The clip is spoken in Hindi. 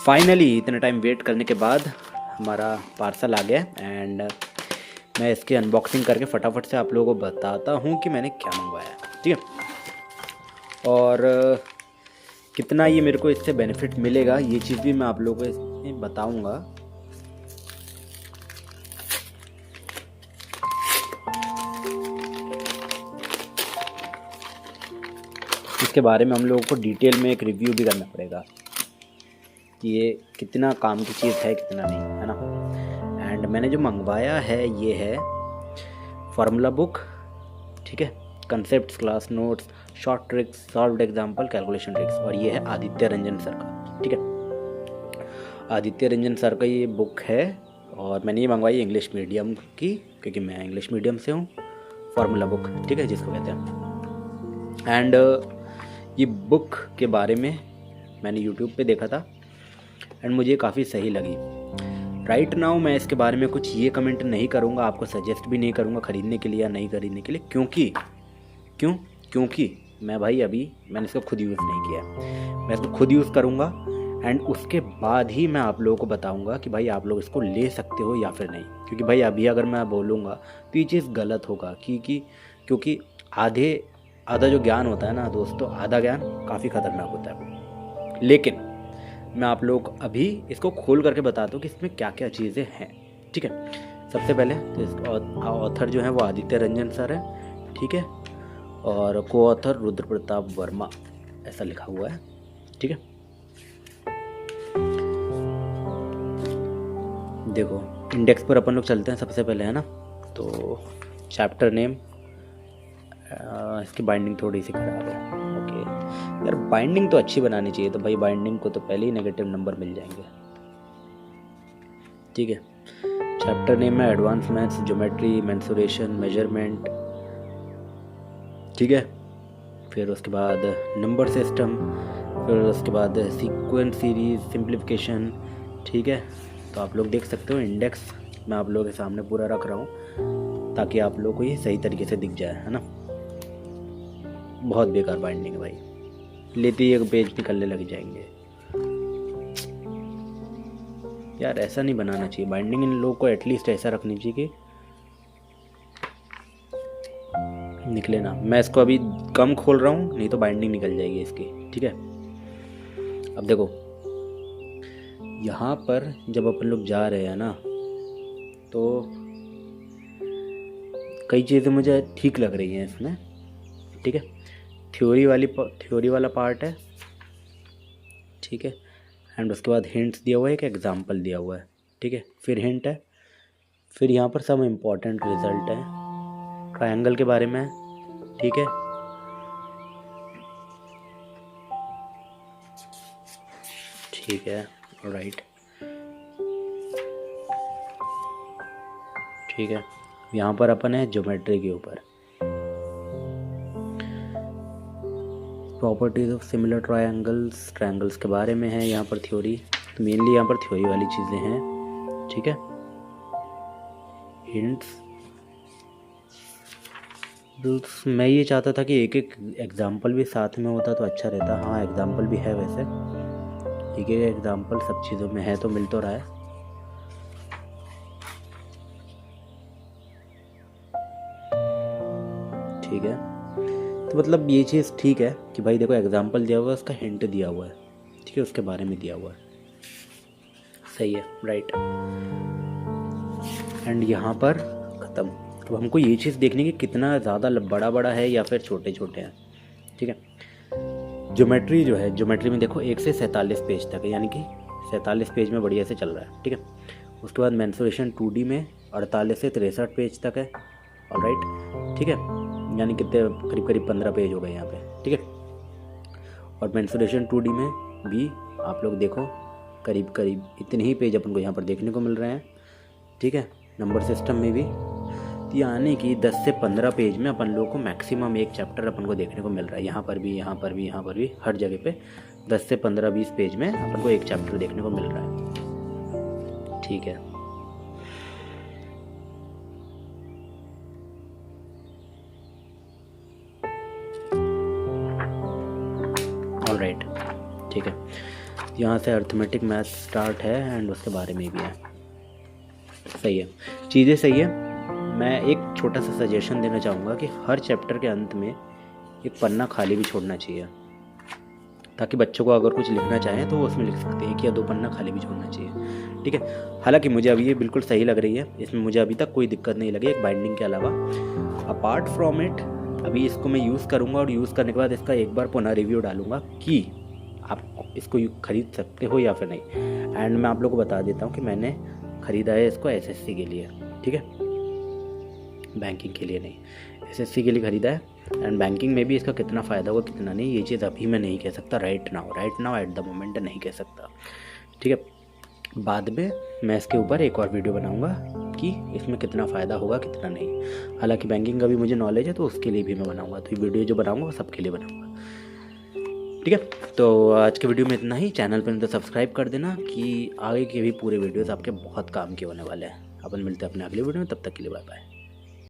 फाइनली इतने टाइम वेट करने के बाद हमारा पार्सल आ गया एंड मैं इसकी अनबॉक्सिंग करके फटाफट से आप लोगों को बताता हूँ कि मैंने क्या मंगवाया है, ठीक है। और कितना ये मेरे को इससे बेनिफिट मिलेगा ये चीज़ भी मैं आप लोगों को इसमें बताऊँगा। इसके बारे में हम लोगों को डिटेल में एक रिव्यू भी करना पड़ेगा कि ये कितना काम की चीज़ है कितना नहीं, है ना। एंड मैंने जो मंगवाया है ये है फार्मूला बुक, ठीक है, concepts, class notes, short tricks, solved example, calculation tricks, और ये है आदित्य रंजन सर का, ठीक है। आदित्य रंजन सर का ये बुक है और मैंने ये मंगवाई इंग्लिश मीडियम की क्योंकि मैं इंग्लिश मीडियम से हूँ। फार्मूला बुक, ठीक है, जिसको कहते हैं। एंड ये बुक के बारे में मैंने यूट्यूब पे देखा था एंड मुझे काफ़ी सही लगी। राइट नाउ मैं इसके बारे में कुछ ये कमेंट नहीं करूँगा, आपको सजेस्ट भी नहीं करूँगा ख़रीदने के लिए या नहीं खरीदने के लिए, क्योंकि मैं भाई अभी मैंने इसको खुद यूज़ नहीं किया है। मैं इसको खुद यूज़ करूँगा एंड उसके बाद ही मैं आप लोगों को बताऊँगा कि भाई आप लोग इसको ले सकते हो या फिर नहीं। क्योंकि भाई अभी अगर मैं बोलूँगा तो ये चीज़ गलत होगा क्योंकि आधा जो ज्ञान होता है ना दोस्तों, आधा ज्ञान काफ़ी ख़तरनाक होता है। लेकिन मैं आप लोगों को अभी इसको खोल करके बताता हूँ कि इसमें क्या क्या चीज़ें हैं, ठीक है। सबसे पहले तो इसका ऑथर जो है वो आदित्य रंजन सर है, ठीक है, और को ऑथर रुद्र प्रताप वर्मा ऐसा लिखा हुआ है, ठीक है। देखो इंडेक्स पर अपन लोग चलते हैं सबसे पहले, है ना। तो चैप्टर नेम, इसकी बाइंडिंग थोड़ी सी ख़राब है, ओके यार, बाइंडिंग तो अच्छी बनानी चाहिए। तो भाई बाइंडिंग को तो पहले ही नेगेटिव नंबर मिल जाएंगे, ठीक है। चैप्टर नेम है advance maths, geometry, mensuration, measurement, ठीक है। फिर उसके बाद नंबर सिस्टम, फिर उसके बाद सीक्वेंस सीरीज, सिंप्लीफिकेशन, ठीक है। तो आप लोग देख सकते हो इंडेक्स मैं आप लोगों के सामने पूरा रख रहा हूँ ताकि आप लोगों को ये सही तरीके से दिख जाए, है ना। बहुत बेकार बाइंडिंग है भाई, लेते ही एक पेज निकलने लग जाएंगे यार, ऐसा नहीं बनाना चाहिए बाइंडिंग। इन लोगों को एटलीस्ट ऐसा रखनी चाहिए कि निकले ना। मैं इसको अभी कम खोल रहा हूँ नहीं तो बाइंडिंग निकल जाएगी इसकी, ठीक है। अब देखो यहाँ पर जब अपन लोग जा रहे हैं ना तो कई चीज़ें मुझे ठीक लग रही हैं इसमें, ठीक है। थ्योरी वाला पार्ट है, ठीक है। एंड उसके बाद हिंट्स दिया हुआ है, एक एग्जाम्पल दिया हुआ है, ठीक है। फिर हिंट है, फिर यहाँ पर सब इम्पोर्टेंट रिजल्ट है, ट्रायंगल के बारे में, ठीक है। ठीक है, राइट, ठीक है। यहाँ पर अपन है ज्योमेट्री के ऊपर, प्रॉपर्टीज ऑफ सिमिलर ट्रायंगल्स के बारे में है यहाँ पर थ्योरी। तो मेनली यहाँ पर थ्योरी वाली चीज़ें हैं, ठीक है। हिंट्स, मैं ये चाहता था कि एक एक एग्जाम्पल भी साथ में होता तो अच्छा रहता। हाँ एग्जाम्पल भी है वैसे, एक एक एग्जाम्पल सब चीज़ों में है तो मिल तो रहा है, ठीक है। तो मतलब ये चीज़ ठीक है कि भाई देखो एग्जाम्पल दिया हुआ है, उसका हिंट दिया हुआ है, ठीक है, उसके बारे में दिया हुआ है, सही है, राइट। एंड यहाँ पर ख़त्म। तो हमको ये चीज़ देखनी कि कितना ज़्यादा बड़ा बड़ा है या फिर छोटे छोटे हैं, ठीक है। ज्योमेट्री जो है, ज्योमेट्री में देखो 1 से 47 पेज तक है, यानी कि 47 पेज में बढ़िया से चल रहा है, ठीक है। उसके बाद मेंसुरेशन 2D में 48 से 63 पेज तक है, ऑलराइट, ठीक है, यानी कितने करीब करीब 15 पेज हो गए यहाँ पे, ठीक है। और मेंसुरेशन 2D में भी आप लोग देखो करीब करीब इतने ही पेज अपन को यहाँ पर देखने को मिल रहे हैं, ठीक है। नंबर सिस्टम में भी, यानी कि 10 से 15 पेज में अपन लोगों को मैक्सिमम एक चैप्टर अपन को देखने को मिल रहा है। यहाँ पर भी हर जगह पे 10 से 15-20 पेज में अपन को एक चैप्टर देखने को मिल रहा है, ठीक है। ऑलराइट, ठीक है। यहाँ से अर्थमेटिक मैथ स्टार्ट है एंड उसके बारे में भी है। सही है, चीज़ें सही है। मैं एक छोटा सा सजेशन देना चाहूँगा कि हर चैप्टर के अंत में एक पन्ना खाली भी छोड़ना चाहिए, ताकि बच्चों को अगर कुछ लिखना चाहें तो वो उसमें लिख सकते हैं। 1 या 2 पन्ना खाली भी छोड़ना चाहिए, ठीक है। हालांकि मुझे अभी ये बिल्कुल सही लग रही है, इसमें मुझे अभी तक कोई दिक्कत नहीं लगी एक बाइंडिंग के अलावा। अपार्ट फ्रॉम इट अभी इसको मैं यूज़ करूँगा और यूज़ करने के बाद इसका एक बार पुनः रिव्यू डालूँगा कि आप इसको खरीद सकते हो या फिर नहीं। एंड मैं आप लोगों को बता देता हूँ कि मैंने ख़रीदा है इसको एसएससी के लिए, ठीक है, बैंकिंग के लिए नहीं, एसएससी के लिए ख़रीदा है। एंड बैंकिंग में भी इसका कितना फ़ायदा होगा कितना नहीं, ये चीज़ अभी मैं नहीं कह सकता, right now at the moment नहीं कह सकता, ठीक है। बाद में मैं इसके ऊपर एक और वीडियो बनाऊंगा कि इसमें कितना फ़ायदा होगा कितना नहीं। हालांकि बैंकिंग का भी मुझे नॉलेज है तो उसके लिए भी मैं बनाऊंगा, तो ये वीडियो जो बनाऊंगा वो सबके लिए बनाऊंगा, ठीक है। तो आज के वीडियो में इतना ही। चैनल पर तो सब्सक्राइब कर देना कि आगे के भी पूरे वीडियोज़ आपके बहुत काम के होने वाले हैं। अपन मिलते हैं अपने अगले वीडियो में, तब तक के लिए बाय बाय।